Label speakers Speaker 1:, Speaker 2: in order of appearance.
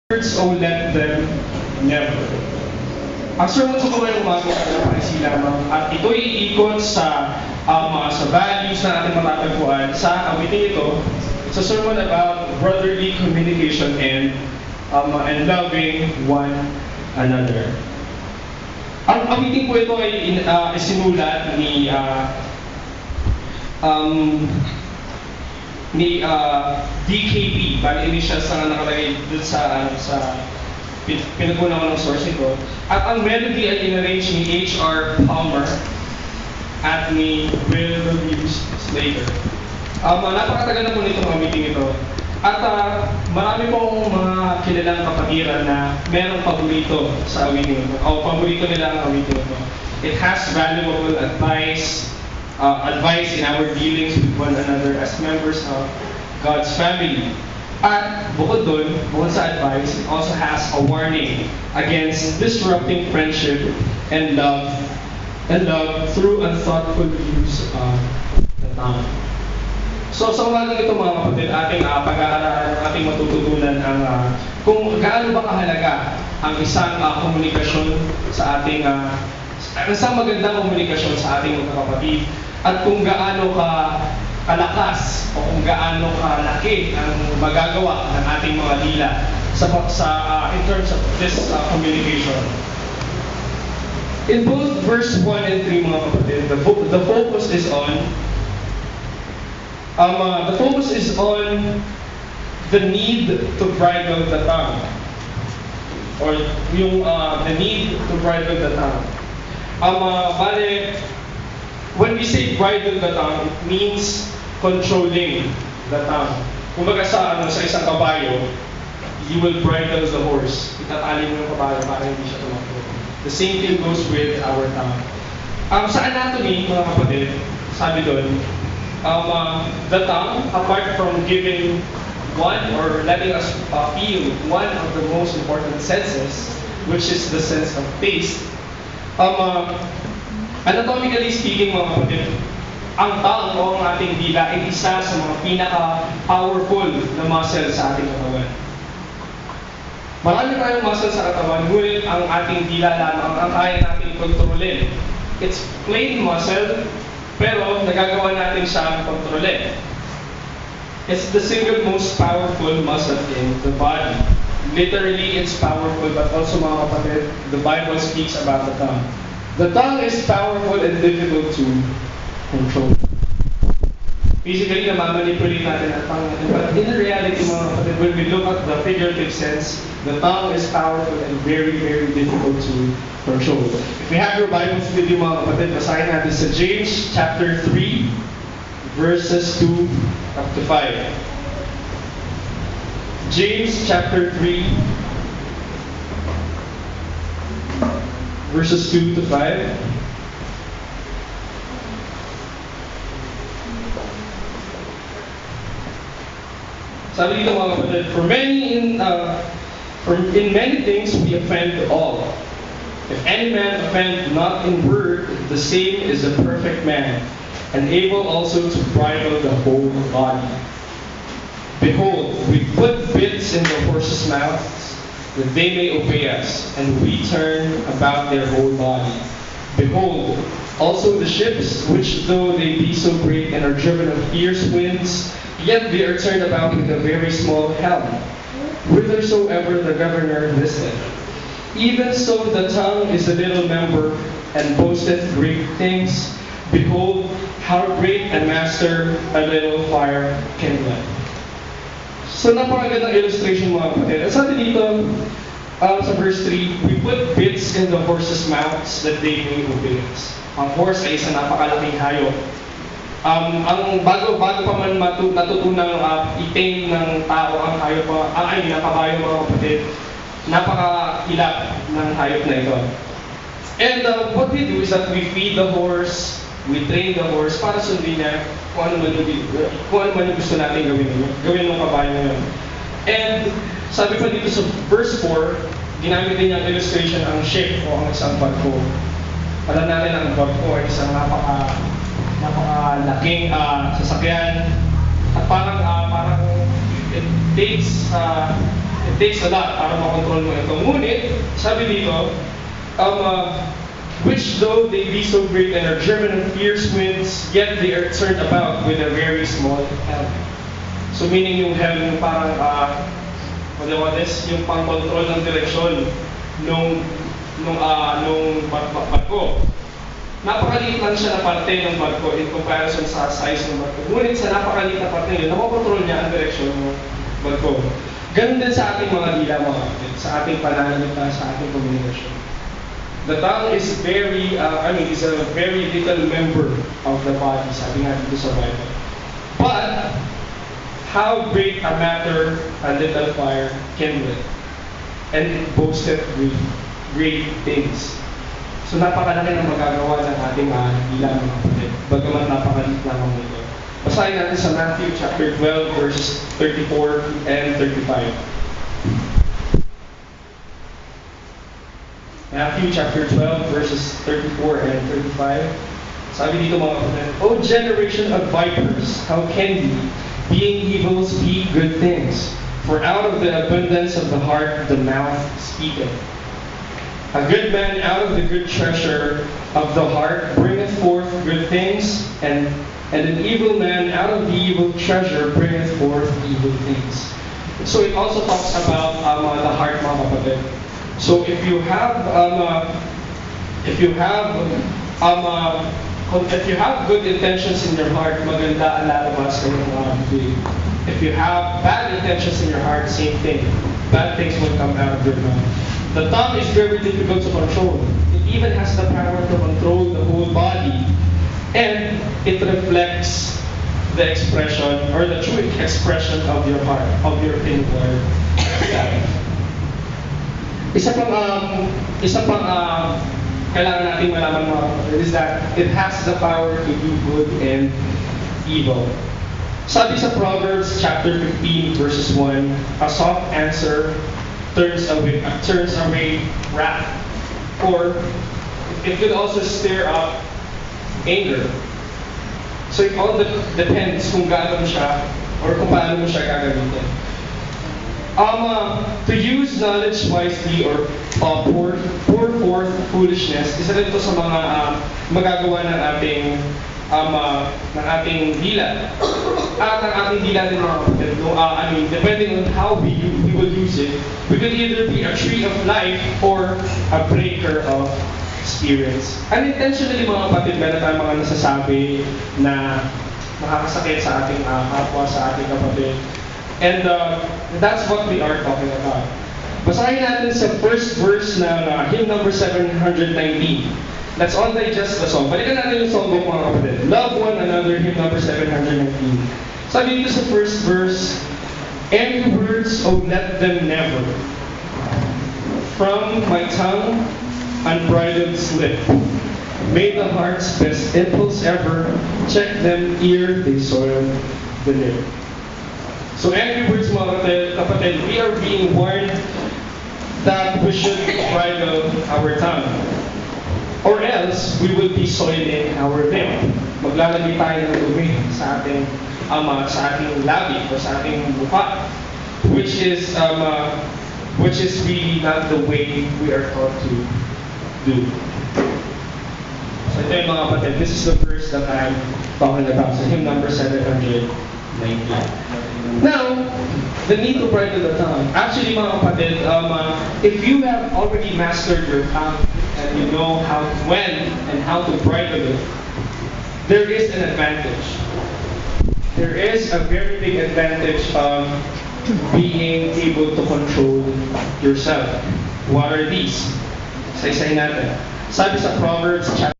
Speaker 1: So let them never. Ang sermon sa kaway umaga ay si lamang at ito'y iikot sa values na ating matatagpuan sa awiting ito. It's a sermon about brotherly communication and loving one another. Ang awiting po ito ay isinulat ni DKP, bali initials na nakalagay dun sa pinaguna ko ng source ito. At ang melody ay inarrange ni H.R. Palmer at ni Will Slater. Napakatagal na po nitong meeting ito. At marami pong mga kilalang kapatiran na merong paborito sa awiting ito. O paborito nila ang awiting ito. It has valuable advice in our dealings with one another as members of God's family. At bukod sa advice, it also has a warning against disrupting friendship and love through unthoughtful use of the tongue. So sa umagang ito mga kapatid, ating pag-aaralan, ating matututunan ang kung gaano ba kahalaga ang isang komunikasyon sa ating isang magandang komunikasyon sa ating mga kapatid. At kung gaano kalakas o kung gaano kalaki ang magagawa ng ating mga dila in terms of this communication. In both verse 1 and 3 mga kapatid, the focus is on the need to bridle the tongue, or the need to bridle the tongue. When we say bridle the tongue, it means controlling the tongue. Kumbaga sa isang kabayo, you will bridle the horse. Itatali mo yung kabayo para hindi siya tumakbo. The same thing goes with our tongue. Sa anatomy, mga kapatid, sabi doon, the tongue, apart from giving one or letting us feel one of the most important senses, which is the sense of taste, anatomically speaking mga kapatid, ang tongue o ang ating dila ay isa sa mga pinaka-powerful na muscle sa ating katawan. Marami tayong muscle sa katawan, ngunit ang ating dila lamang ang kaya natin kontrolin. It's plain muscle, pero nagagawa natin siyang kontrolin. It's the single most powerful muscle in the body. Literally, it's powerful, but also mga kapatid, the Bible speaks about the tongue. The tongue is powerful and difficult to control. Physically, namamanipulate natin ang tongue natin. But in reality, mga kapatid, when we look at the figurative sense, the tongue is powerful and very, very difficult to control. If you have your Bibles with you, mga kapatid, basahin natin sa James chapter 3, verses 2 up to 5. James chapter 3, verses 2 to 5. Sabi dito mga kapatid, in many things we offend all. If any man offend not in word, the same is a perfect man, and able also to bridle the whole body. Behold, we put bits in the horses' mouths, that they may obey us, and we turn about their whole body. Behold, also the ships, which though they be so great and are driven of fierce winds, yet they are turned about with a very small helm, whithersoever the governor listeth. Even so the tongue is a little member, and boasteth great things. Behold, how great a master a little fire kindleth. So napakagandang illustration mga kapatid. At sabi dito, sa verse 3, we put bits in the horses' mouths that they may obey us. Ang horse ay isang napakalaking hayop. Ang bago pa man natutunang itain ng tao ang hayop, ng kabayo mga kapatid, napakahilap ng hayop na ito. And what we do is that we feed the horse, we train the horse para sundin niya kung ano man yung gusto natin gawin ng kabayo na yun. And sabi pa dito sa verse 4, ginamit din niyang illustration ang ship o ang isang barko. Alam natin ang barko ay isang napakalaking sasakyan at parang it takes It takes a lot para makontrol mo ito. Ngunit, sabi dito, which though they be so great and are driven of fierce winds, yet they are turned about with a very small helm. So meaning yung helm, yung parang, what do you call this? Yung pang-control ng direksyon nung barko. Napakaliit lang siya na parte ng barko in comparison sa size ng barko. Ngunit sa napakaliit na parte yun, nakokontrol niya ang direksyon ng barko. Ganun din sa ating mga dila, mga kapatid, sa ating pananalita, sa ating komunikasyon. The tongue is is a very little member of the body, sabi nga dito sa Bible. But, how great a matter a little fire kindleth, and it boasteth great things. So napakalaki ng magagawa ng ating dila, mga kapatid. Bagamat napakaliit lamang nito. Basahin natin sa Matthew chapter 12 verses 34 and 35. Matthew chapter 12 verses 34 and 35. Sabi dito, mga kapatid, O generation of vipers, how can ye, being evil, speak good things? For out of the abundance of the heart the mouth speaketh. A good man out of the good treasure of the heart bringeth forth good things, and an evil man out of the evil treasure bringeth forth evil things. So it also talks about the heart, mga kapatid. So if you have good intentions in your heart, maganda ang lalabas ng mga bibig. If you have bad intentions in your heart, same thing. Bad things will come out of your mouth. The tongue is very difficult to control. It even has the power to control the whole body. And it reflects the expression or the true expression of your heart, of your inward life. Isa pang kailangan natin malaman, mga kapatid, is that it has the power to do good and evil. Sabi sa Proverbs chapter 15 verses 1, a soft answer turns away wrath, or it could also stir up anger. So it all depends kung gaano siya or kung paano mo siya gagamitin. To use knowledge wisely or pour forth foolishness, isa rin ito sa mga magagawa ng ating dila. At ang ating dila din, mga kapatid, depending on how we will use it, we could either be a tree of life or a breaker of spirits. Unintentionally, mga kapatid, meron tayong mga nasasabi na makakasakit sa ating kapwa, sa ating kapatid. And that's what we are talking about. Basahin natin sa first verse ng hymn number 719. Let's all digest the song. Balikan natin yung songbook, mga kapatid. Love one another, hymn number 719. Sabi dito sa first verse, Empty words, oh let them never from my tongue unbridled slip. May the heart's best impulse ever check them ere they soil the lip. So angry words, mga kapatid, we are being warned that we should bridle our tongue. Or else, we will be soiling our lip. Maglalagay tayo ng dumi sa ating labi o sa ating mukha, which is really not the way we are taught to do. So ito yung mga kapatid, this is the verse that I'm talking about. So hymn number 719. Now, the need to bridle the tongue. Actually, mga kapatid, if you have already mastered your tongue and you know when and how to bridle it, there is an advantage. There is a very big advantage of being able to control yourself. What are these? Say natin. Sabi sa Proverbs chapter